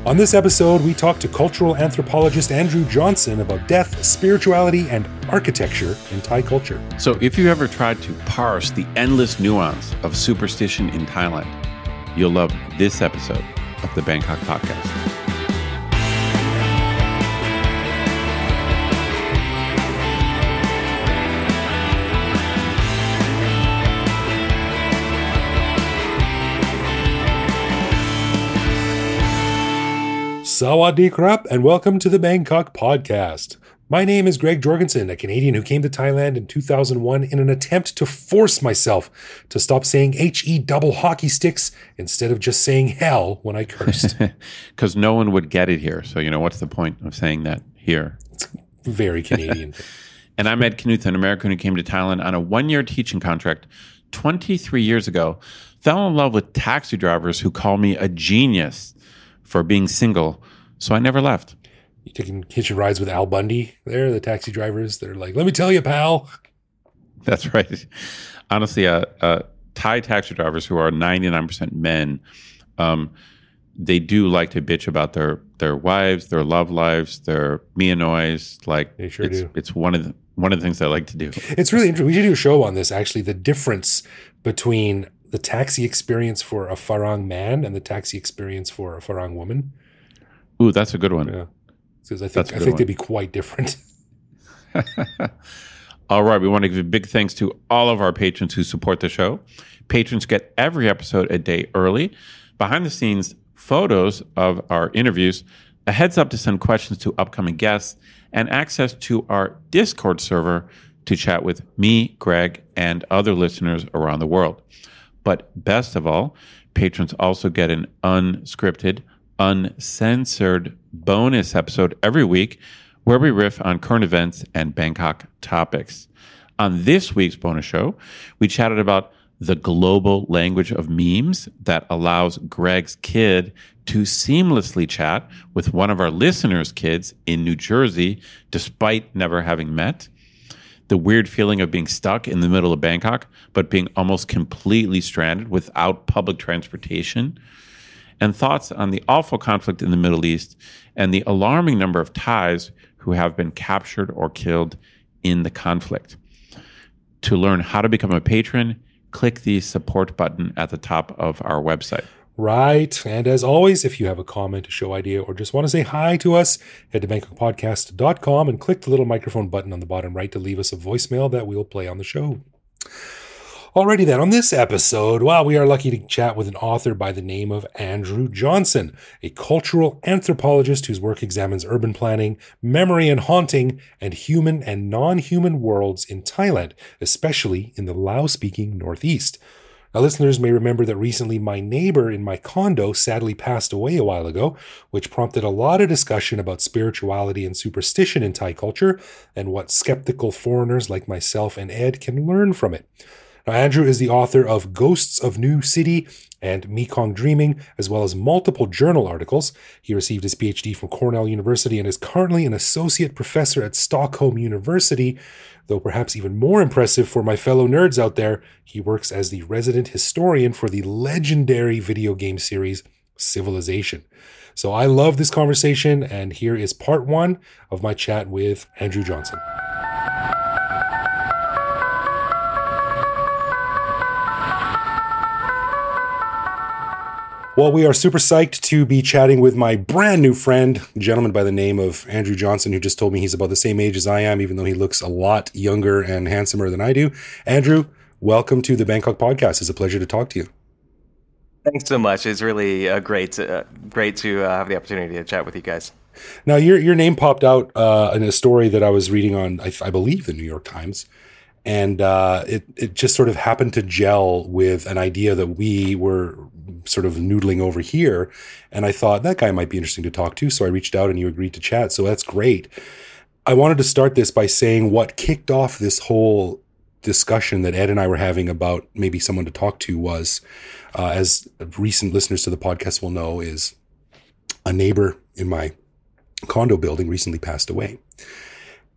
On this episode, we talk to cultural anthropologist Andrew Johnson about death, spirituality, and architecture in Thai culture. So if you ever tried to parse the endless nuance of superstition in Thailand, you'll love this episode of the Bangkok Podcast. Sawadee krap, and welcome to the Bangkok Podcast. My name is Greg Jorgensen, a Canadian who came to Thailand in 2001 in an attempt to force myself to stop saying H-E double hockey sticks instead of just saying hell when I cursed. Because no one would get it here. So, what's the point of saying that here? It's very Canadian. And I'm Ed Knuth, an American who came to Thailand on a one-year teaching contract 23 years ago, fell in love with taxi drivers who call me a genius for being single, so I never left. You taking hitching rides with Al Bundy there, the taxi drivers? They're like, let me tell you, pal. That's right. Honestly, Thai taxi drivers who are 99% men, they do like to bitch about their wives, their love lives, their Mianois. Like, they sure do. It's one of the things I like to do. It's really interesting. We should do a show on this, actually, the difference between the taxi experience for a Farang man and the taxi experience for a Farang woman. Ooh, that's a good one. Yeah, because I think they'd be quite different. All right, we want to give a big thanks to all of our patrons who support the show. Patrons get every episode a day early, behind the scenes photos of our interviews, a heads up to send questions to upcoming guests, and access to our Discord server to chat with me, Greg, and other listeners around the world. But best of all, patrons also get an unscripted, uncensored bonus episode every week where we riff on current events and Bangkok topics. On this week's bonus show, we chatted about the global language of memes that allows Greg's kid to seamlessly chat with one of our listeners' kids in New Jersey, despite never having met. The weird feeling of being stuck in the middle of Bangkok, but being almost completely stranded without public transportation, and thoughts on the awful conflict in the Middle East and the alarming number of Thais who have been captured or killed in the conflict. To learn how to become a patron, click the support button at the top of our website. Right. And as always, if you have a comment, a show idea, or just want to say hi to us, head to BangkokPodcast.com and click the little microphone button on the bottom right to leave us a voicemail that we'll play on the show. Alrighty then, on this episode, we are lucky to chat with an author by the name of Andrew Johnson, a cultural anthropologist whose work examines urban planning, memory and haunting, and human and non-human worlds in Thailand, especially in the Lao-speaking Northeast. Now, listeners may remember that recently my neighbor in my condo sadly passed away a while ago, which prompted a lot of discussion about spirituality and superstition in Thai culture and what skeptical foreigners like myself and Ed can learn from it. Now, Andrew is the author of Ghosts of New City and Mekong Dreaming, as well as multiple journal articles. He received his PhD from Cornell University and is currently an associate professor at Stockholm University. Though perhaps even more impressive for my fellow nerds out there, he works as the resident historian for the legendary video game series Civilization. So I love this conversation, and here is part one of my chat with Andrew Johnson. Well, we are super psyched to be chatting with my brand new friend, a gentleman by the name of Andrew Johnson, who just told me he's about the same age as I am, even though he looks a lot younger and handsomer than I do. Andrew, welcome to the Bangkok Podcast. It's a pleasure to talk to you. Thanks so much. It's really great to have the opportunity to chat with you guys. Now, your name popped out in a story that I was reading on, I believe, the New York Times. And it just sort of happened to gel with an idea that we were sort of noodling over here. And I thought that guy might be interesting to talk to. So I reached out and you agreed to chat. So that's great. I wanted to start this by saying what kicked off this whole discussion that Ed and I were having about maybe someone to talk to was, as recent listeners to the podcast will know, is a neighbor in my condo building recently passed away.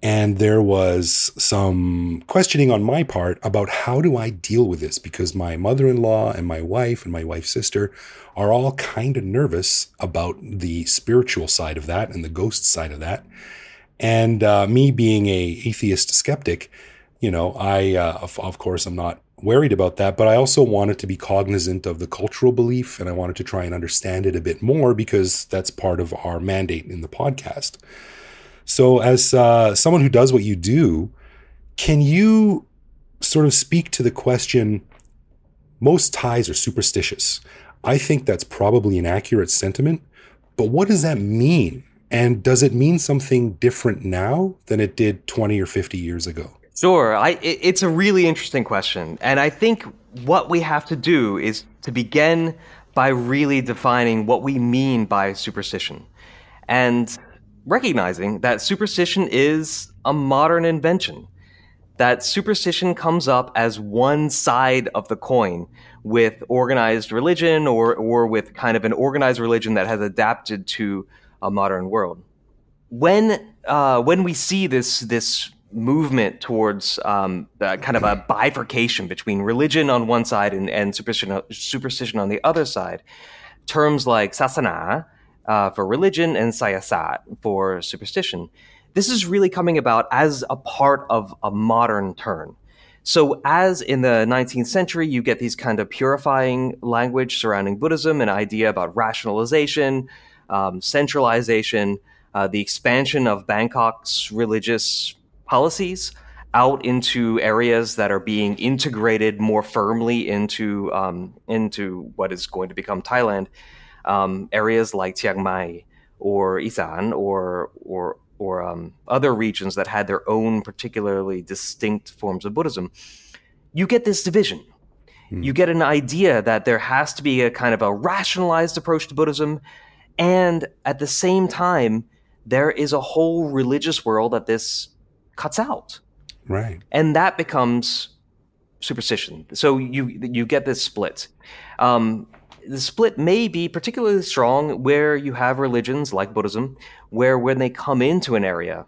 And there was some questioning on my part about how do I deal with this, because my mother-in-law and my wife's sister are all kind of nervous about the spiritual side of that and the ghost side of that. And me being a atheist skeptic, I, of course, I'm not worried about that, but I also wanted to be cognizant of the cultural belief, and I wanted to try and understand it a bit more because that's part of our mandate in the podcast. So as someone who does what you do, can you sort of speak to the question, most Thais are superstitious. I think that's probably an accurate sentiment, but what does that mean? And does it mean something different now than it did 20 or 50 years ago? Sure. It's a really interesting question. And I think what we have to do is to begin by really defining what we mean by superstition. And recognizing that superstition is a modern invention, that superstition comes up as one side of the coin with organized religion or with kind of an organized religion that has adapted to a modern world. When we see this movement towards kind of a bifurcation between religion on one side and superstition on the other side, terms like sasana for religion and sayasat for superstition, this is really coming about as a part of a modern turn. So as in the 19th century, you get these kind of purifying language surrounding Buddhism, an idea about rationalization, centralization, the expansion of Bangkok's religious policies out into areas that are being integrated more firmly into what is going to become Thailand. Areas like Chiang Mai or Isan or other regions that had their own particularly distinct forms of Buddhism, you get this division. You get an idea that there has to be a kind of a rationalized approach to Buddhism, and at the same time, there is a whole religious world that this cuts out. Right. And that becomes superstition. So you get this split. The split may be particularly strong where you have religions like Buddhism, where when they come into an area,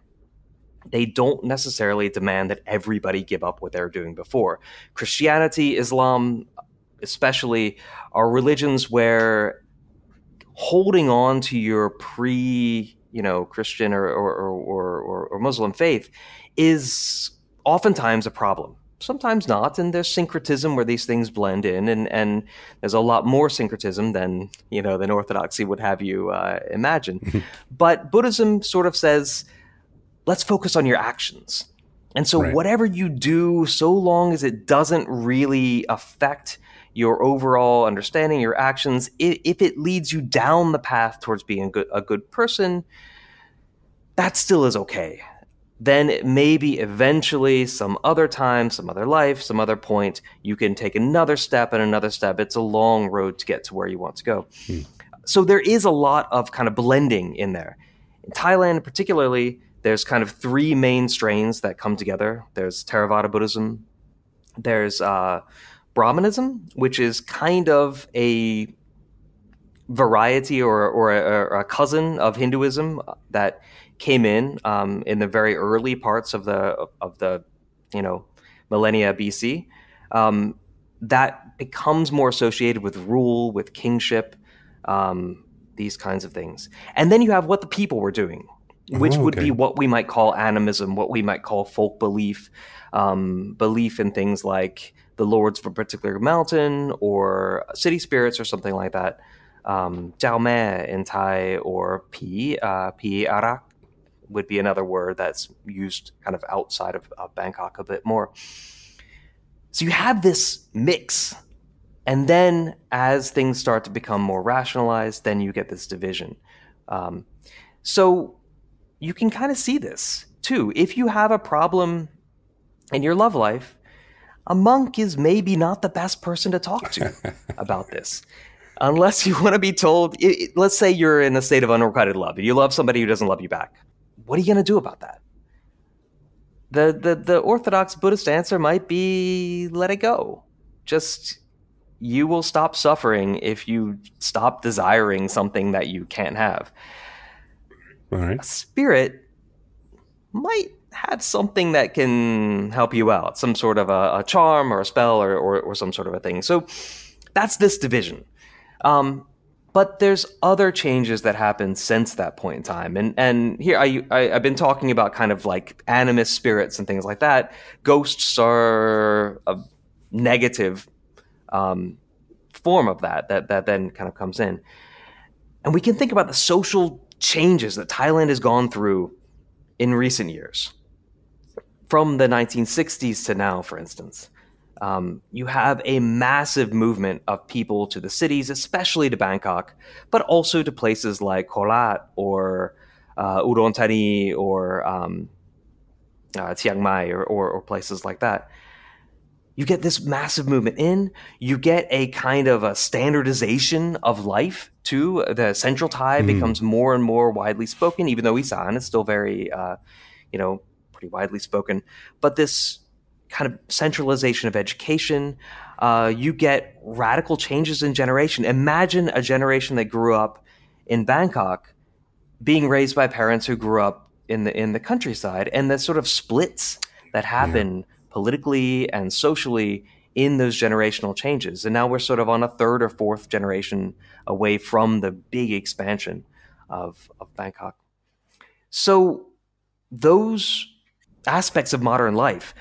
they don't necessarily demand that everybody give up what they're doing before. Christianity, Islam, especially, are religions where holding on to your Christian or Muslim faith is oftentimes a problem. Sometimes not, and there's syncretism where these things blend in, and there's a lot more syncretism than Orthodoxy would have you imagine. But Buddhism sort of says, let's focus on your actions. And so whatever you do, so long as it doesn't really affect your overall understanding, your actions, if it leads you down the path towards being a good person, that still is okay. Then maybe eventually some other time, some other life, some other point, you can take another step and another step. It's a long road to get to where you want to go. So there is a lot of kind of blending in there. In Thailand particularly, there's kind of three main strains that come together. There's Theravada Buddhism. There's Brahmanism, which is kind of a variety or a cousin of Hinduism that came in the very early parts of the millennia BC, that becomes more associated with rule, with kingship, these kinds of things. And then you have what the people were doing, which would be what we might call animism, what we might call folk belief, belief in things like the lords of a particular mountain or city spirits or something like that. Jiao Me in Thai, or Pi Arak would be another word that's used kind of outside of Bangkok a bit more. So you have this mix, and then as things start to become more rationalized, then you get this division. So you can kind of see this too. If you have a problem in your love life, a monk is maybe not the best person to talk to about this. Unless you want to be told, let's say you're in a state of unrequited love, and you love somebody who doesn't love you back. What are you going to do about that? The Orthodox Buddhist answer might be, let it go. Just, you will stop suffering if you stop desiring something that you can't have. All right. A spirit might have something that can help you out, some sort of a charm or a spell or some sort of a thing. So that's this division. But there's other changes that happened since that point in time. And here I've been talking about kind of like animist spirits and things like that. Ghosts are a negative form of that then kind of comes in. And we can think about the social changes that Thailand has gone through in recent years. From the 1960s to now, for instance. You have a massive movement of people to the cities, especially to Bangkok, but also to places like Kolat or Udon Thani or Chiang Mai or places like that. You get this massive movement in. You get a kind of a standardization of life, too. The Central Thai becomes more and more widely spoken, even though Isan is still very, pretty widely spoken. But this kind of centralization of education, you get radical changes in generation. Imagine a generation that grew up in Bangkok being raised by parents who grew up in the countryside, and the sort of splits that happen politically and socially in those generational changes. And now we're sort of on a third or fourth generation away from the big expansion of Bangkok. So those aspects of modern life,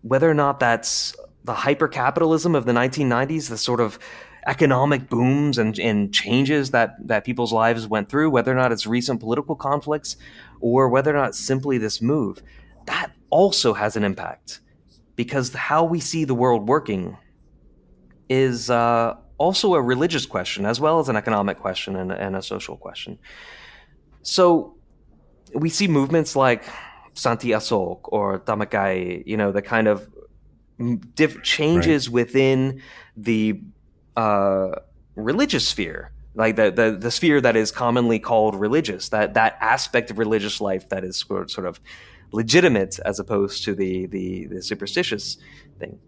whether or not that's the hyper-capitalism of the 1990s, the sort of economic booms and changes that people's lives went through, whether or not it's recent political conflicts, or whether or not it's simply this move, that also has an impact. Because how we see the world working is also a religious question, as well as an economic question and a social question. So we see movements like Santi Asoke or Dhammakaya, the kind of changes within the religious sphere, like the sphere that is commonly called religious, that aspect of religious life that is sort of legitimate as opposed to the superstitious thing.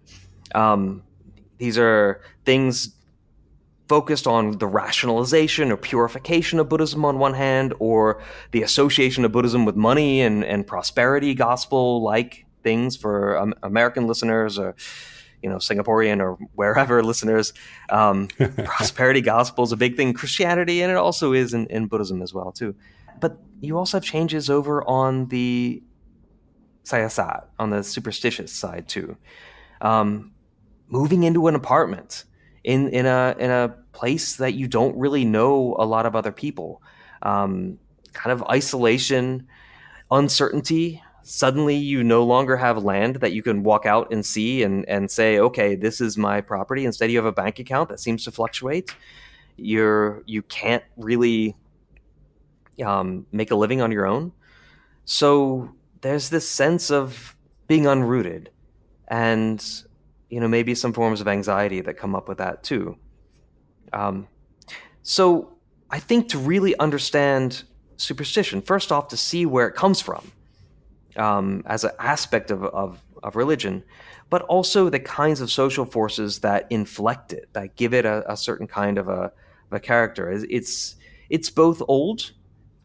These are things focused on the rationalization or purification of Buddhism on one hand, or the association of Buddhism with money and prosperity gospel-like things for American listeners, or Singaporean or wherever listeners. Prosperity gospel is a big thing in Christianity, and it also is in Buddhism as well too. But you also have changes over on the sayasat, on the superstitious side too. Moving into an apartment in a place that you don't really know a lot of other people, kind of isolation, uncertainty. Suddenly you no longer have land that you can walk out and see and say, okay, this is my property. Instead, you have a bank account that seems to fluctuate. You can't really make a living on your own. So there's this sense of being unrooted, and maybe some forms of anxiety that come up with that too. So I think to really understand superstition, first off, to see where it comes from as an aspect of religion, but also the kinds of social forces that inflect it, that give it a certain kind of a character. It's both old,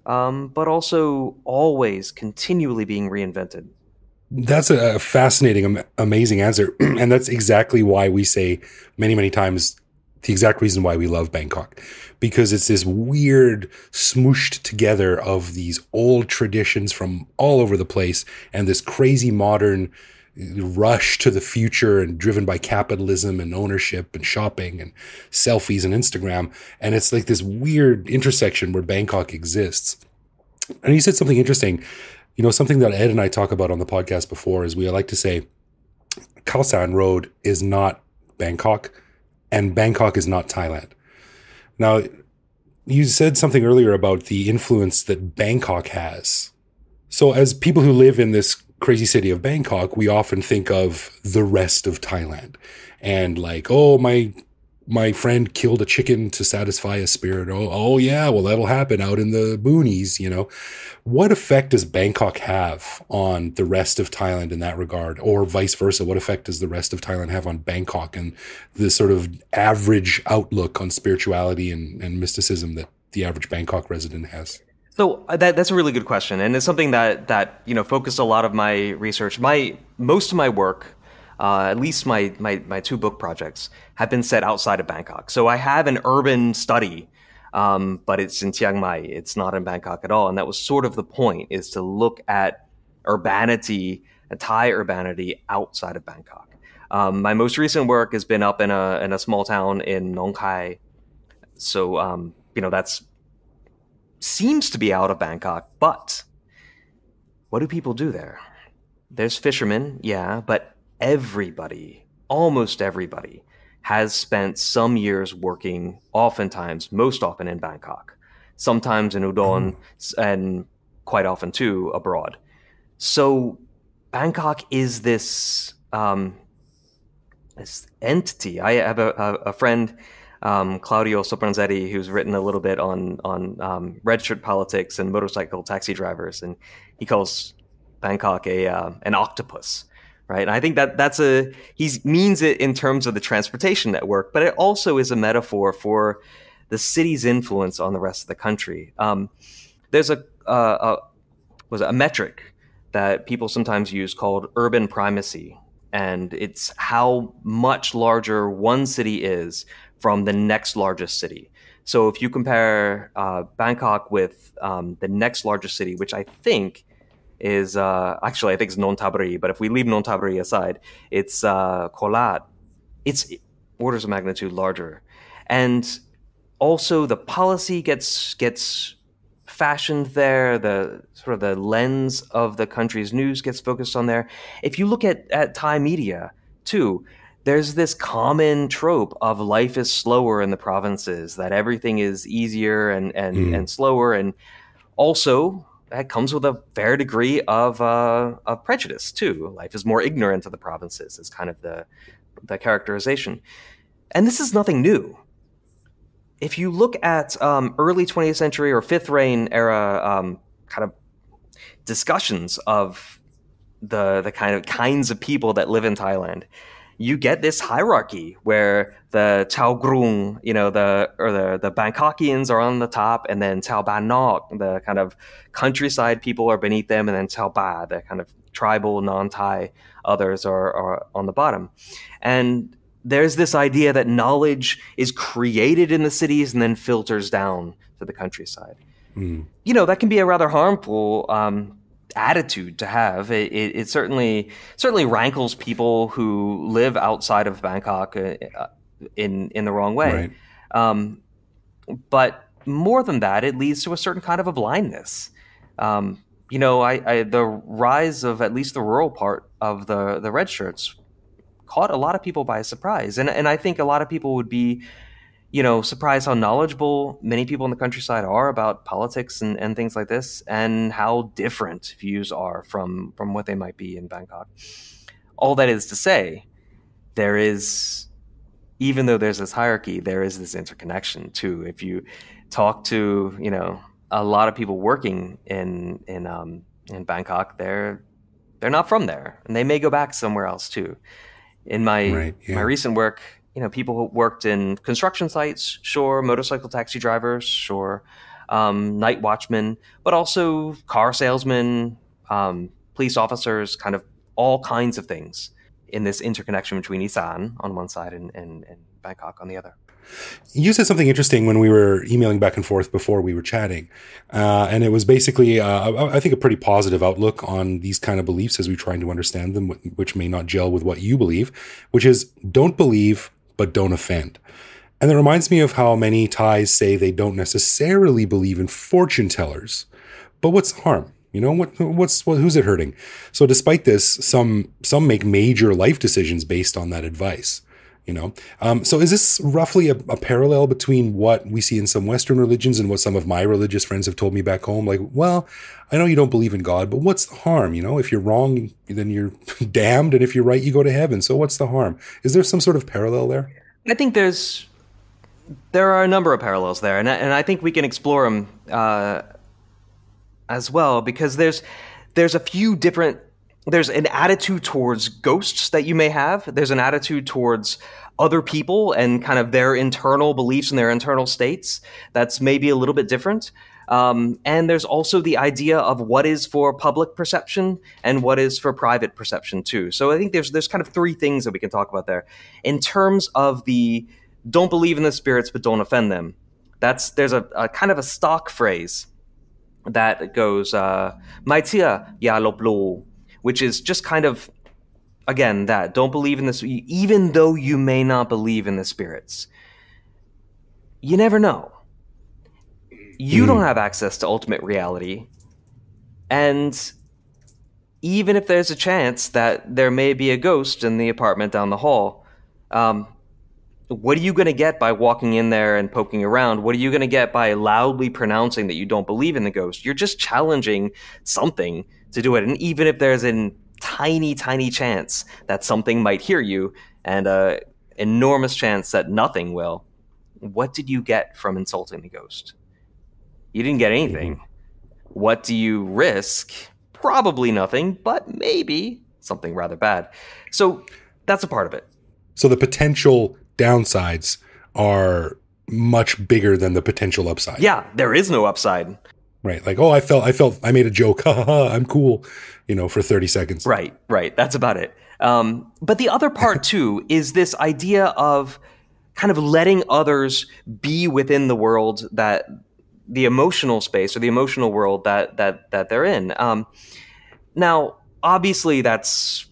but also always continually being reinvented. That's a fascinating, amazing answer. And that's exactly why we say many, many times the exact reason why we love Bangkok, because it's this weird smooshed together of these old traditions from all over the place and this crazy modern rush to the future and driven by capitalism and ownership and shopping and selfies and Instagram. And it's like this weird intersection where Bangkok exists. And you said something interesting. Something that Ed and I talk about on the podcast before is we like to say Khao San Road is not Bangkok and Bangkok is not Thailand. Now, you said something earlier about the influence that Bangkok has. So as people who live in this crazy city of Bangkok, we often think of the rest of Thailand and like, oh, my friend killed a chicken to satisfy a spirit. Oh yeah, well, that'll happen out in the boonies, What effect does Bangkok have on the rest of Thailand in that regard? Or vice versa, what effect does the rest of Thailand have on Bangkok and the sort of average outlook on spirituality and mysticism that the average Bangkok resident has? So that's a really good question, and it's something that focused a lot of my research. Most of my work, at least my two book projects, have been set outside of Bangkok. So I have an urban study, but it's in Chiang Mai. It's not in Bangkok at all, and that was sort of the point: is to look at urbanity, Thai urbanity outside of Bangkok. My most recent work has been up in a small town in Nong Khai. So that's seems to be out of Bangkok, but what do people do there? There's fishermen, yeah, but everybody, almost everybody, has spent some years working, oftentimes, most often in Bangkok, sometimes in Udon, and quite often too abroad. So Bangkok is this entity. I have a friend, Claudio Sopranzetti, who's written a little bit on red shirt politics and motorcycle taxi drivers, and he calls Bangkok an octopus, right? And I think he means it in terms of the transportation network, but it also is a metaphor for the city's influence on the rest of the country. There's a metric that people sometimes use called urban primacy, and it's how much larger one city is from the next largest city. So if you compare Bangkok with the next largest city, which I think is actually I think it's Nonthaburi, but if we leave Nonthaburi aside, it's Kolat. It's orders of magnitude larger, and also the policy gets fashioned there. The sort of the lens of the country's news gets focused on there. If you look at Thai media too, there's this common trope of life is slower in the provinces, that everything is easier and slower, and also that comes with a fair degree of prejudice too. Life is more ignorant of the provinces is kind of the characterization, and this is nothing new. If you look at early 20th century or Fifth Reign era kind of discussions of the kinds of people that live in Thailand, you get this hierarchy where the Chao Grung, the Bangkokians are on the top, and then Chao Ban Nok, the kind of countryside people, are beneath them, and then Chao Ba, the kind of tribal non-Thai others are on the bottom. And there's this idea that knowledge is created in the cities and then filters down to the countryside. That can be a rather harmful attitude to have. It certainly rankles people who live outside of Bangkok in the wrong way. Right. But more than that, it leads to a certain kind of a blindness. The rise of at least the rural part of the red shirts caught a lot of people by surprise, and I think a lot of people would be surprised how knowledgeable many people in the countryside are about politics and things like this, and how different views are from what they might be in Bangkok. All that is to say, even though there's this hierarchy, there is this interconnection too. If you talk to a lot of people working in Bangkok, they're not from there, and they may go back somewhere else too. In my recent work, people who worked in construction sites, sure, motorcycle taxi drivers, sure, night watchmen, but also car salesmen, police officers, kind of all kinds of things in this interconnection between Isan on one side and Bangkok on the other. You said something interesting when we were emailing back and forth before we were chatting. And it was basically, I think, a pretty positive outlook on these kind of beliefs as we're trying to understand them, which may not gel with what you believe, which is don't believe, but don't offend. And it reminds me of how many Thais say they don't necessarily believe in fortune tellers. But what's the harm? Who's it hurting? So despite this, some make major life decisions based on that advice. So is this roughly a parallel between what we see in some Western religions and what some of my religious friends have told me back home? Like, well, I know you don't believe in God, but what's the harm? If you're wrong, then you're damned. And if you're right, you go to heaven. So what's the harm? Is there some sort of parallel there? I think there are a number of parallels there. And I think we can explore them as well, because there's a few different. There's an attitude towards ghosts that you may have. There's an attitude towards other people and kind of their internal beliefs and their internal states that's maybe a little bit different. And there's also the idea of what is for public perception and what is for private perception too. So I think there's kind of three things that we can talk about there. In terms of the don't believe in the spirits but don't offend them, there's a kind of a stock phrase that goes "mai tia ya lop lu," which is just kind of, again, that don't believe in this, even though you may not believe in the spirits. You never know. You don't have access to ultimate reality. And even if there's a chance that there may be a ghost in the apartment down the hall, what are you going to get by walking in there and poking around? What are you going to get by loudly pronouncing that you don't believe in the ghost? You're just challenging something to do it. And even if there's a tiny, tiny chance that something might hear you and an enormous chance that nothing will, what did you get from insulting the ghost? You didn't get anything. What do you risk? Probably nothing, but maybe something rather bad. So that's a part of it. So the potential downsides are much bigger than the potential upside. Yeah, there is no upside. Right. Like, oh, I made a joke. Ha ha ha. I'm cool, for 30 seconds. Right. That's about it. But the other part too is this idea of kind of letting others be within the world, that the emotional space or the emotional world that they're in. Now, obviously that's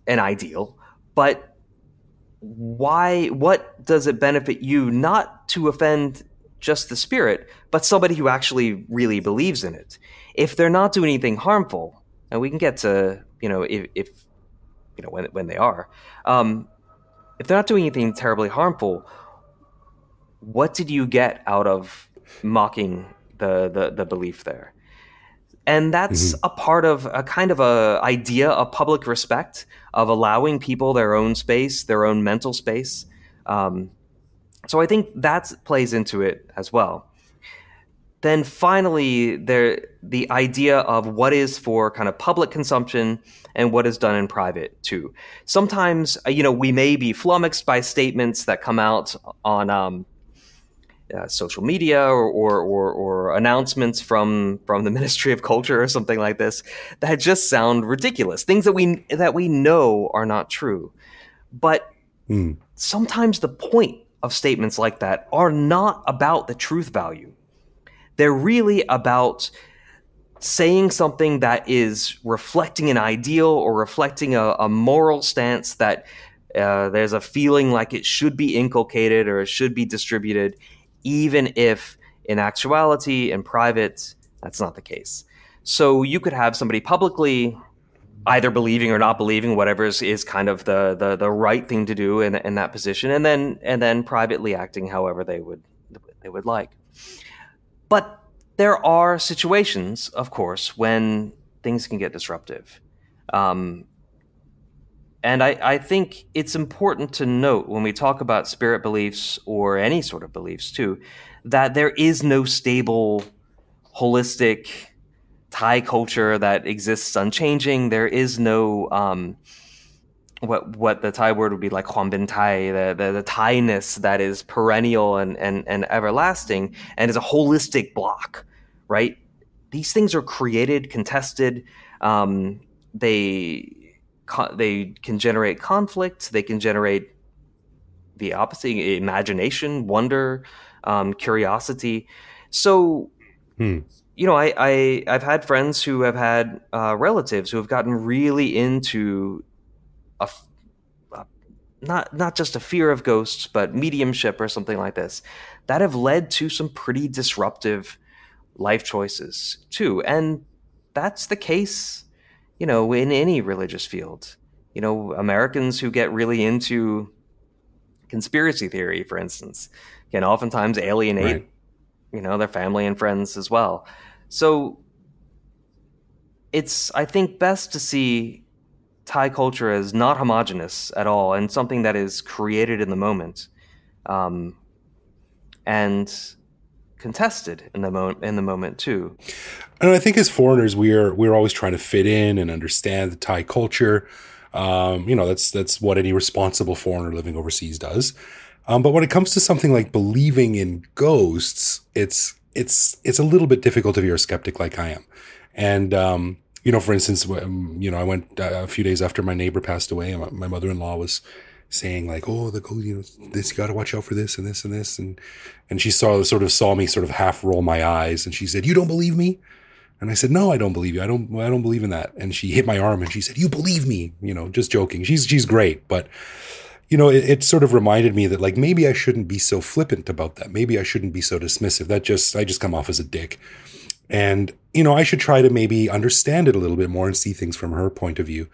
an ideal, but what does it benefit you not to offend just the spirit, but somebody who actually really believes in it? If they're not doing anything harmful, and we can get to, if when they are, if they're not doing anything terribly harmful, what did you get out of mocking the belief there? And that's a part of a kind of a idea of public respect, of allowing people their own space, their own mental space. So I think that plays into it as well. Then finally, the idea of what is for kind of public consumption and what is done in private too. Sometimes, we may be flummoxed by statements that come out on social media or announcements from the Ministry of Culture or something like this that just sound ridiculous. Things that we know are not true. But sometimes the point of statements like that are not about the truth value. They're really about saying something that is reflecting an ideal or reflecting a moral stance that there's a feeling like it should be inculcated or it should be distributed, even if in actuality, in private, that's not the case. So you could have somebody publicly either believing or not believing, whatever is kind of the right thing to do in that position, and then privately acting however they would like. But there are situations, of course, when things can get disruptive. And I think it's important to note when we talk about spirit beliefs or any sort of beliefs too, that there is no stable, holistic Thai culture that exists unchanging. There is no what the Thai word would be like Kwam Bin Thai, the Thai-ness that is perennial and everlasting and is a holistic block, right? These things are created, contested. They can generate conflict. They can generate the opposite: imagination, wonder, curiosity. So, I've had friends who have had relatives who have gotten really into not just a fear of ghosts, but mediumship or something like this, that have led to some pretty disruptive life choices too. And that's the case, in any religious field. Americans who get really into conspiracy theory, for instance, can oftentimes alienate, their family and friends as well. So it's, I think, best to see Thai culture as not homogenous at all and something that is created in the moment, and contested in the moment too. And I think as foreigners, we're always trying to fit in and understand the Thai culture. That's what any responsible foreigner living overseas does. But when it comes to something like believing in ghosts, it's it's a little bit difficult if you're a skeptic like I am. And, for instance, I went a few days after my neighbor passed away, and my mother-in-law was saying like, this, you got to watch out for this and this and this. And she saw me sort of half roll my eyes, and she said, "You don't believe me?" And I said, "No, I don't believe you. I don't believe in that." And she hit my arm and she said, "You believe me," just joking. She's great. But, it sort of reminded me that like, maybe I shouldn't be so flippant about that. Maybe I shouldn't be so dismissive. I just come off as a dick. And, I should try to maybe understand it a little bit more and see things from her point of view.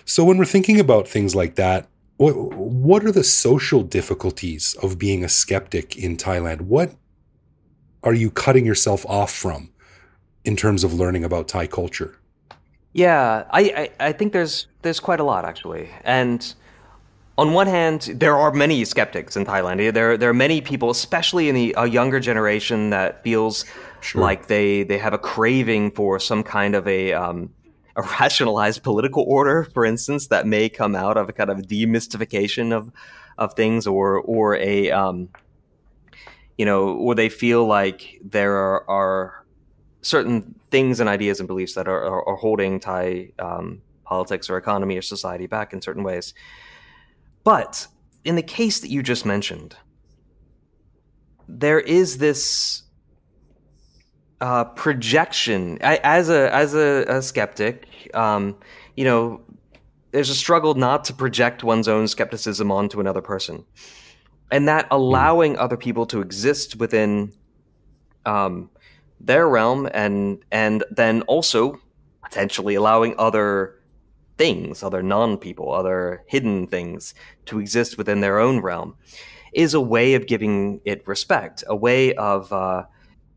So when we're thinking about things like that, what are the social difficulties of being a skeptic in Thailand? What are you cutting yourself off from in terms of learning about Thai culture? Yeah, I think there's quite a lot, actually. And on one hand, there are many skeptics in Thailand. There are many people, especially in a younger generation, that feels like they have a craving for some kind of a rationalized political order, for instance, that may come out of a kind of demystification of things, or a or they feel like there are certain things and ideas and beliefs that are holding Thai politics or economy or society back in certain ways. But in the case that you just mentioned, there is this projection. As a skeptic, there's a struggle not to project one's own skepticism onto another person, and that allowing other people to exist within their realm, and then also potentially allowing other things, other non-people, other hidden things to exist within their own realm, is a way of giving it respect, a way of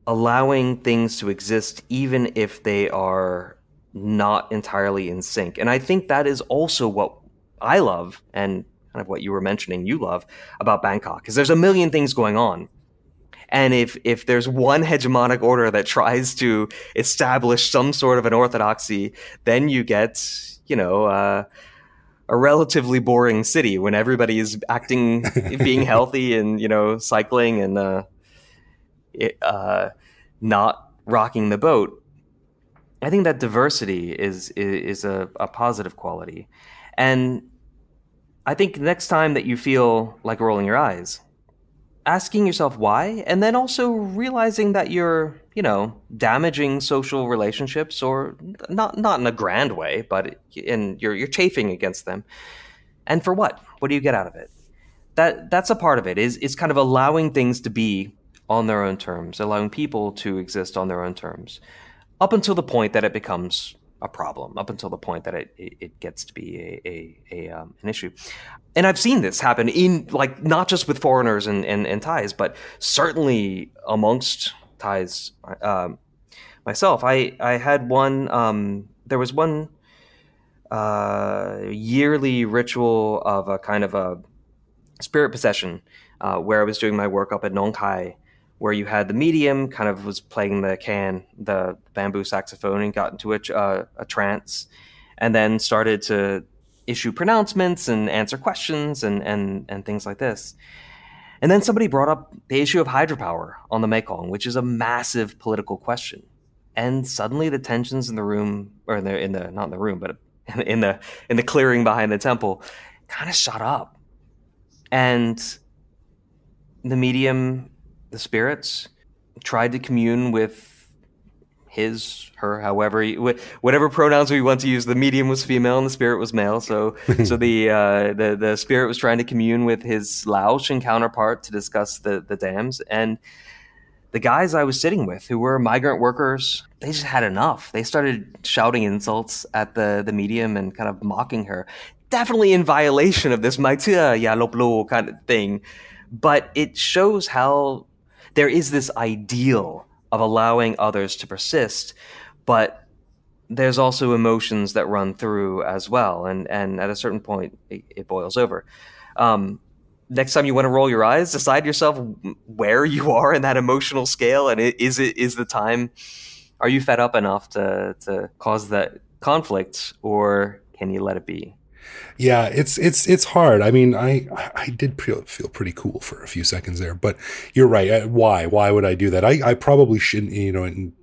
allowing things to exist even if they are not entirely in sync. And I think that is also what I love, and kind of what you were mentioning you love about Bangkok, because there's a million things going on. And if there's one hegemonic order that tries to establish some sort of an orthodoxy, then you get, a relatively boring city when everybody is acting, being healthy and, cycling and not rocking the boat. I think that diversity is a positive quality. And I think next time that you feel like rolling your eyes, asking yourself why, and then also realizing that you're, damaging social relationships, or not in a grand way, but you're chafing against them. And for what? What do you get out of it? That's a part of it, is kind of allowing things to be on their own terms, allowing people to exist on their own terms, up until the point that it becomes a problem, up until the point that it gets to be an issue. And I've seen this happen in, like, not just with foreigners and Thais, but certainly amongst Thais myself. I had one, there was one yearly ritual of a kind of a spirit possession where I was doing my work up at Nong Khai, where you had the medium kind of was playing the bamboo saxophone, and got into a trance, and then started to issue pronouncements and answer questions and things like this. And then somebody brought up the issue of hydropower on the Mekong, which is a massive political question. And suddenly the tensions in the room, or not in the room, but in the clearing behind the temple, kind of shot up. And the medium, the spirits, tried to commune with his, her, however, whatever pronouns we want to use. The medium was female and the spirit was male. So the spirit was trying to commune with his Laotian counterpart to discuss the dams. And the guys I was sitting with, who were migrant workers, they just had enough. They started shouting insults at the medium and kind of mocking her. Definitely in violation of this Maitia Ya Loplo kind of thing. But it shows how there is this ideal of allowing others to persist, but there's also emotions that run through as well. And at a certain point, it boils over. Next time you want to roll your eyes, decide yourself where you are in that emotional scale. And is the time, are you fed up enough to cause that conflict, or can you let it be? Yeah, it's hard. I mean, I did feel pretty cool for a few seconds there, but you're right. Why would I do that? I probably shouldn't.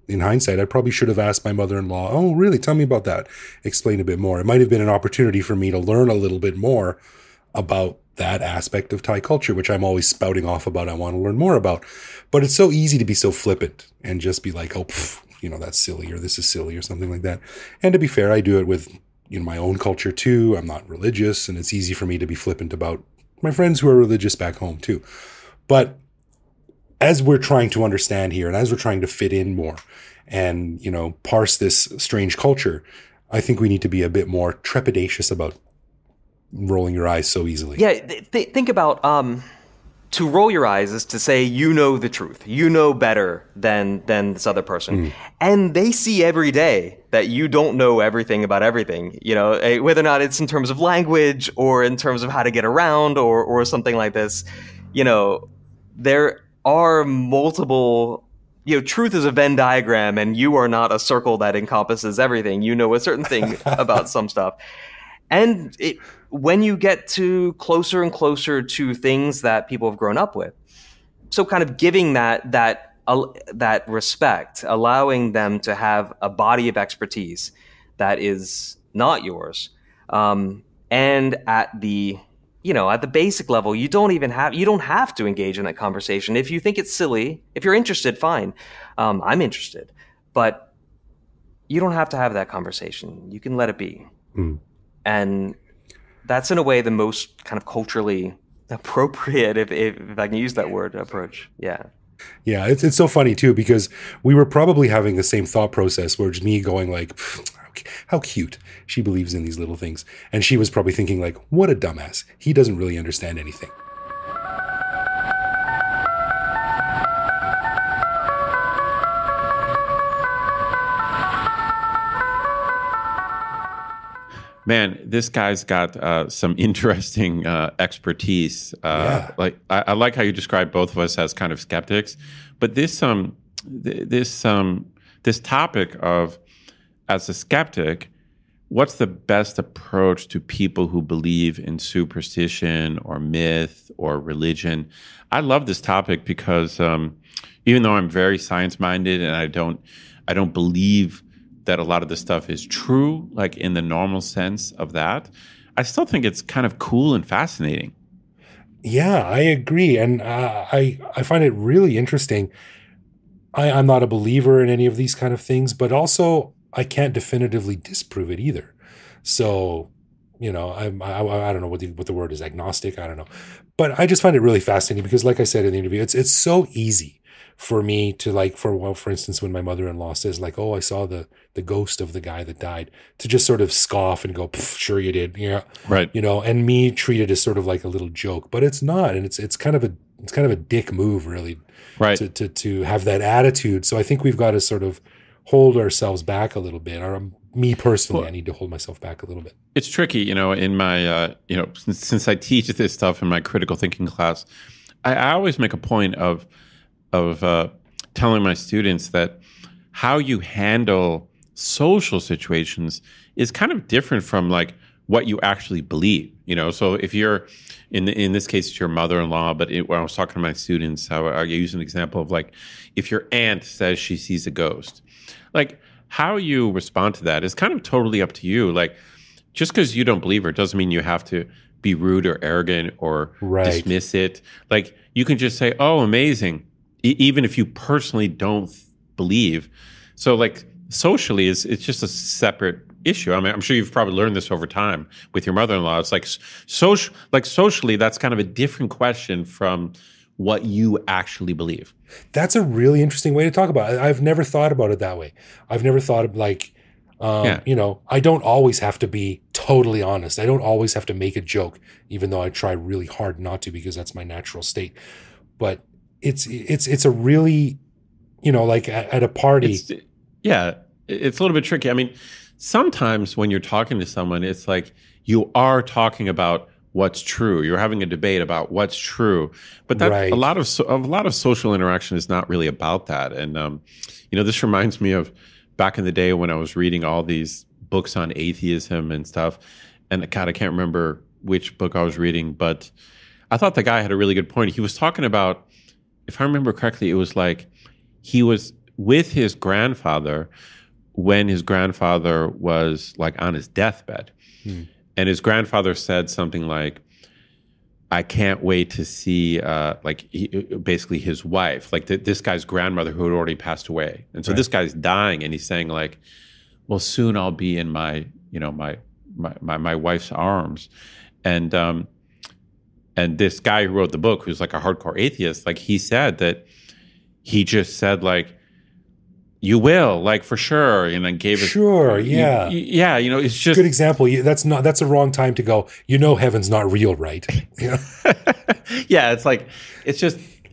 In hindsight, I probably should have asked my mother-in-law. Oh, really? Tell me about that. Explain a bit more. It might have been an opportunity for me to learn a little bit more about that aspect of Thai culture, which I'm always spouting off about. I want to learn more about, but it's so easy to be so flippant and just be like, oh, that's silly, or this is silly, or something like that. And to be fair, I do it with my own culture too. I'm not religious, and it's easy for me to be flippant about my friends who are religious back home too. But as we're trying to understand here, and as we're trying to fit in more and, parse this strange culture, I think we need to be a bit more trepidatious about rolling your eyes so easily. Yeah, think about to roll your eyes is to say you know the truth, you know better than this other person, and they see every day that you don't know everything about everything. Whether or not it's in terms of language or in terms of how to get around or something like this. There are multiple. Truth is a Venn diagram, and you are not a circle that encompasses everything. You know a certain thing about some stuff, and when you get to closer and closer to things that people have grown up with, so kind of giving that respect, allowing them to have a body of expertise that is not yours, and at the basic level, you don't have to engage in that conversation. If you think it's silly, if you're interested, fine. I'm interested, but you don't have to have that conversation. You can let it be, and that's in a way the most kind of culturally appropriate, if I can use that word, approach. Yeah. Yeah, it's so funny too, because we were probably having the same thought process, where it's me going like, how cute. She believes in these little things. And she was probably thinking like, what a dumbass. He doesn't really understand anything. Man, this guy's got some interesting expertise. Like I like how you describe both of us as kind of skeptics, but this topic of, as a skeptic, what's the best approach to people who believe in superstition or myth or religion? I love this topic because even though I'm very science-minded and I don't believe that a lot of this stuff is true, like in the normal sense of that, I still think it's kind of cool and fascinating. Yeah, I agree. And I find it really interesting. I'm not a believer in any of these kind of things, but also I can't definitively disprove it either. So, I don't know what the word is, agnostic, I don't know. But I just find it really fascinating because, like I said in the interview, it's so easy for me to, like, for instance, when my mother-in-law says like, oh, I saw the ghost of the guy that died, to just sort of scoff and go, sure you did. Yeah. Right. And me treat it as sort of like a little joke, but it's not. And it's kind of a dick move, really, right, to have that attitude. So I think we've got to sort of hold ourselves back a little bit. Or me personally, I need to hold myself back a little bit. It's tricky, in my, since I teach this stuff in my critical thinking class, I always make a point of telling my students that how you handle social situations is kind of different from like what you actually believe. So if you're in this case, it's your mother-in-law, but when I was talking to my students, I use an example of like, if your aunt says she sees a ghost, like how you respond to that is kind of totally up to you. Like, just because you don't believe her doesn't mean you have to be rude or arrogant or dismiss it. Like, you can just say, oh, amazing, even if you personally don't believe. So like socially, it's just a separate issue. I mean, I'm sure you've probably learned this over time with your mother-in-law. It's like socially, that's kind of a different question from what you actually believe. That's a really interesting way to talk about it. I've never thought about it that way. I've never thought of like, I don't always have to be totally honest. I don't always have to make a joke, even though I try really hard not to, because that's my natural state. But it's a really, like at a party. It's a little bit tricky. I mean, sometimes when you're talking to someone, it's like you are talking about what's true. You're having a debate about what's true, but that a lot of social interaction is not really about that. And this reminds me of back in the day when I was reading all these books on atheism and stuff. and God, I can't remember which book I was reading, but I thought the guy had a really good point. He was talking about, if I remember correctly, it was like he was with his grandfather when his grandfather was like on his deathbed. And his grandfather said something like, I can't wait to see basically his wife, like this guy's grandmother who had already passed away. And so this guy's dying, and he's saying like, well, soon I'll be in my wife's arms. And this guy who wrote the book, who's like a hardcore atheist, like he said that he just said like, you will, like, for sure, and then gave it. Sure, yeah, yeah. You know, it's just good example. That's a wrong time to go. You know, heaven's not real, right? You know? Yeah,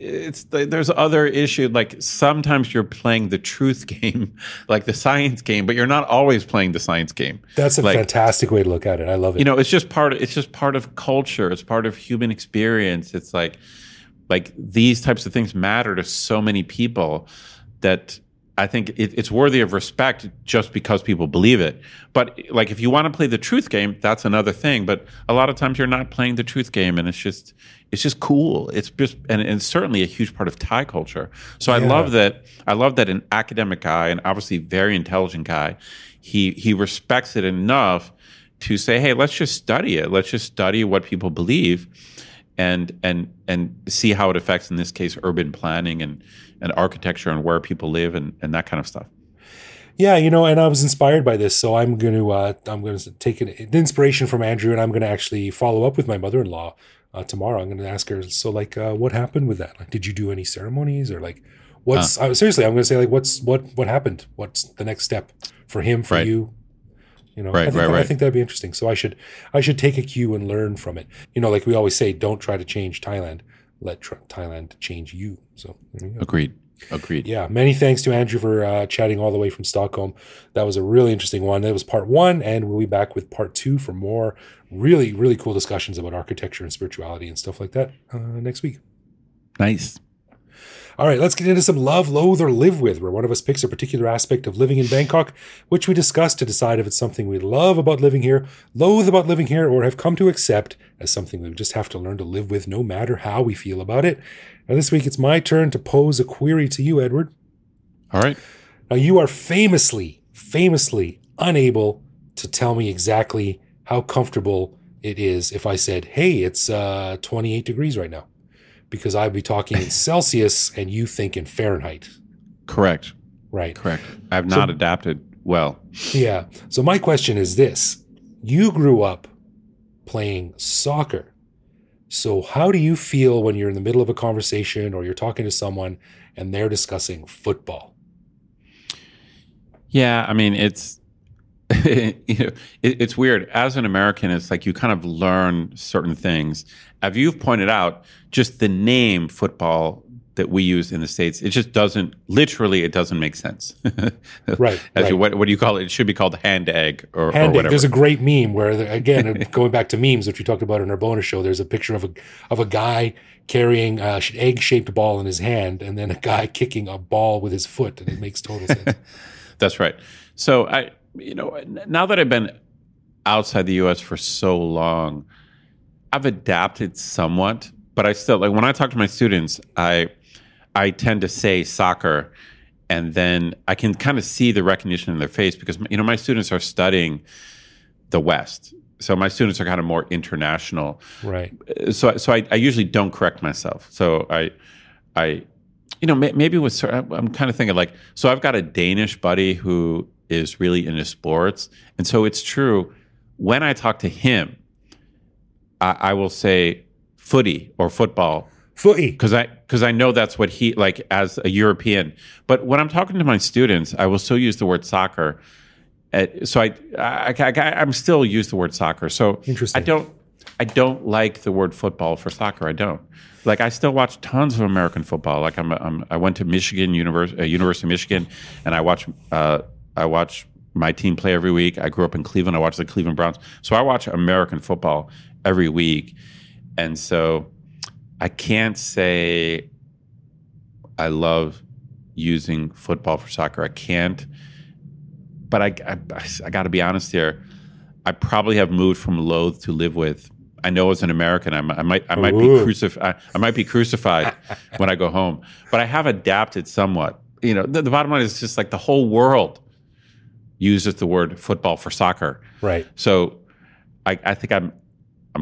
there's other issue. Like sometimes you're playing the truth game, like the science game, but you're not always playing the science game. That's a fantastic way to look at it. I love it. You know, it's just part of culture. It's part of human experience. It's like these types of things matter to so many people that I think it's worthy of respect just because people believe it. But like, if you want to play the truth game, that's another thing. But a lot of times you're not playing the truth game, and it's just cool. It's just and it's certainly a huge part of Thai culture. So I love that an academic guy, and obviously very intelligent guy, he respects it enough to say, hey, let's just study it. Let's just study what people believe, and see how it affects, in this case, urban planning and architecture and where people live and that kind of stuff. Yeah, you know, and I was inspired by this, so I'm going to take an inspiration from Andrew, and I'm going to actually follow up with my mother-in-law tomorrow. I'm going to ask her, so like, what happened with that? Like, did you do any ceremonies, or like, seriously, I'm going to say like, what happened? What's the next step for him, for you? You know, I think that'd be interesting. So I should take a cue and learn from it. You know, like we always say, don't try to change Thailand. Let Thailand change you. So there you go. Agreed. Yeah. Many thanks to Andrew for chatting all the way from Stockholm. That was a really interesting one. That was part 1, and we'll be back with part 2 for more really, really cool discussions about architecture and spirituality and stuff like that next week. Nice. All right, let's get into some love, loathe, or live with, where one of us picks a particular aspect of living in Bangkok, which we discuss to decide if it's something we love about living here, loathe about living here, or have come to accept as something we just have to learn to live with no matter how we feel about it. Now, this week, it's my turn to pose a query to you, Edward. All right. Now, you are famously unable to tell me exactly how comfortable it is if I said, hey, it's 28 degrees right now. Because I'd be talking in Celsius and you think in Fahrenheit. Correct. Right. Correct. I've not adapted well. Yeah. So my question is this. You grew up playing soccer. So how do you feel when you're in the middle of a conversation or you're talking to someone and they're discussing football? Yeah, I mean, it's it's weird. As an American, it's like you kind of learn certain things. As you've pointed out, just the name football that we use in the States, it just doesn't make sense. Right. What do you call it? It should be called hand egg or whatever. There's a great meme where, again, going back to memes, which we talked about in our bonus show, there's a picture of a guy carrying an egg-shaped ball in his hand and then a guy kicking a ball with his foot, and it makes total sense. That's right. So now that I've been outside the U.S. for so long, I've adapted somewhat, but I still, like, when I talk to my students, I tend to say soccer, and then I can kind of see the recognition in their face because, my students are studying the West. So my students are kind of more international. Right. So I usually don't correct myself. So maybe I'm kind of thinking like, so I've got a Danish buddy who is really into sports. And so it's true, when I talk to him, I will say footy or football. Footy. Because I know that's what he, like, as a European. But when I'm talking to my students, I will still use the word soccer. So I'm still use the word soccer. So interesting. I don't like the word football for soccer. I don't. Like, I still watch tons of American football. Like, I went to Michigan, University of Michigan, and I watch my team play every week. I grew up in Cleveland. I watch the Cleveland Browns. So I watch American football every week. And so I can't say I love using football for soccer. I can't. But I got to be honest here. I probably have moved from loathe to live with. I know as an American, I might be crucified when I go home, but I have adapted somewhat. You know, the bottom line is just like the whole world uses the word football for soccer. Right. So I think I'm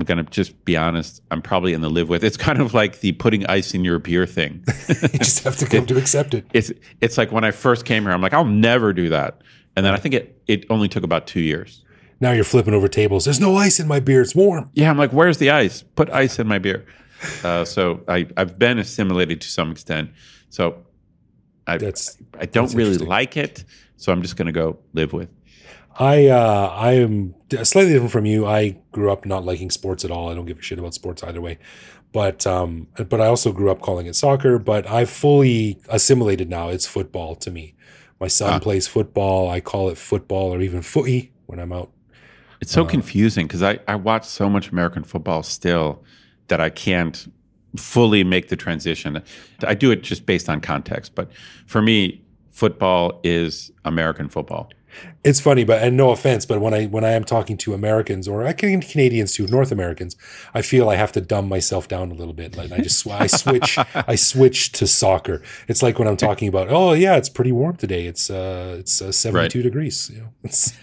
going to just be honest. I'm probably in the live with. It's kind of like the putting ice in your beer thing. You just have to come to accept it. It's like when I first came here, I'm like, I'll never do that. And then I think it only took about 2 years. Now you're flipping over tables. There's no ice in my beer. It's warm. Yeah, I'm like, where's the ice? Put ice in my beer. So I've been assimilated to some extent. So I don't really like it. So I'm just going to go live with. I am slightly different from you. I grew up not liking sports at all. I don't give a shit about sports either way. But I also grew up calling it soccer. But I've fully assimilated now. It's football to me. My son plays football. I call it football or even footy when I'm out. It's so confusing because I watch so much American football still that I can't fully make the transition. I do it just based on context. But for me, football is American football. It's funny, and no offense, but when I am talking to Americans or Canadians too, North Americans, I feel I have to dumb myself down a little bit. Like I switch to soccer. It's like when I'm talking about, oh yeah, it's pretty warm today. It's 72 degrees. You know, it's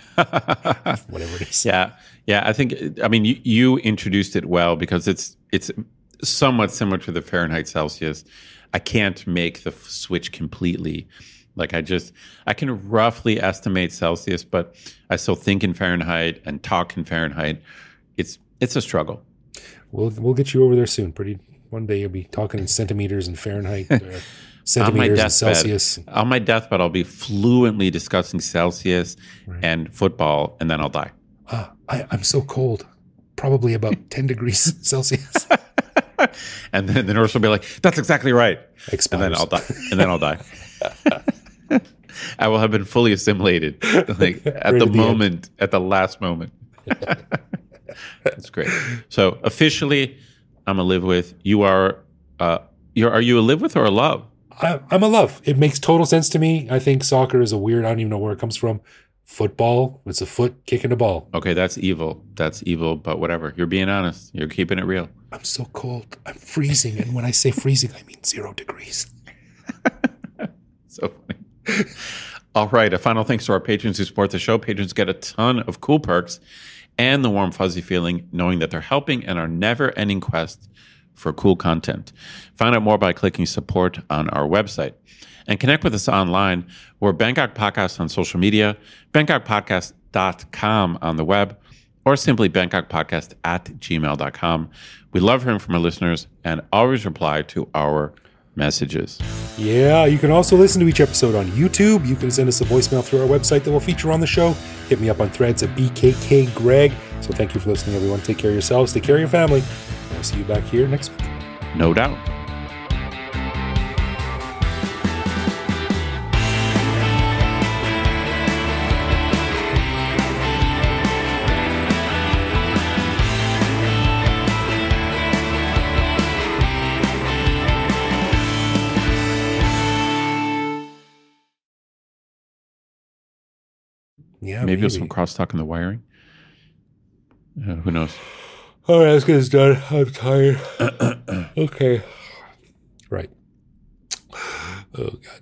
whatever it is. Yeah. I think you introduced it well because it's somewhat similar to the Fahrenheit Celsius. I can't make the switch completely. Like I can roughly estimate Celsius, but I still think in Fahrenheit and talk in Fahrenheit. It's a struggle. We'll get you over there soon. One day you'll be talking in centimeters and Fahrenheit, centimeters and Celsius. On my deathbed, I'll be fluently discussing Celsius and football, and then I'll die. I'm so cold. Probably about 10 degrees Celsius. And then the nurse will be like, "That's exactly right." Expires. And then I'll die. I will have been fully assimilated, like at the last moment. That's great. So officially, I'm a live with. You are. Are you a live with or a love? I'm a love. It makes total sense to me. I think soccer is a weird. I don't even know where it comes from. Football. It's a foot kicking a ball. Okay, that's evil. But whatever. You're being honest. You're keeping it real. I'm so cold. I'm freezing, and when I say freezing, I mean 0 degrees. So funny. All right. A final thanks to our patrons who support the show. Patrons get a ton of cool perks and the warm, fuzzy feeling knowing that they're helping in our never-ending quest for cool content. Find out more by clicking support on our website. And connect with us online. We're Bangkok Podcast on social media, bangkokpodcast.com on the web, or simply bangkokpodcast@gmail.com. We love hearing from our listeners and always reply to our messages. Yeah, you can also listen to each episode on YouTube. You can send us a voicemail through our website that will feature on the show. Hit me up on Threads at BKKGreg. So thank you for listening, everyone. Take care of yourselves. Take care of your family. I'll see you back here next week. No doubt. Yeah, maybe there's some crosstalk in the wiring. Who knows? All right, let's get this done. I'm tired. Okay. Right. Oh, God.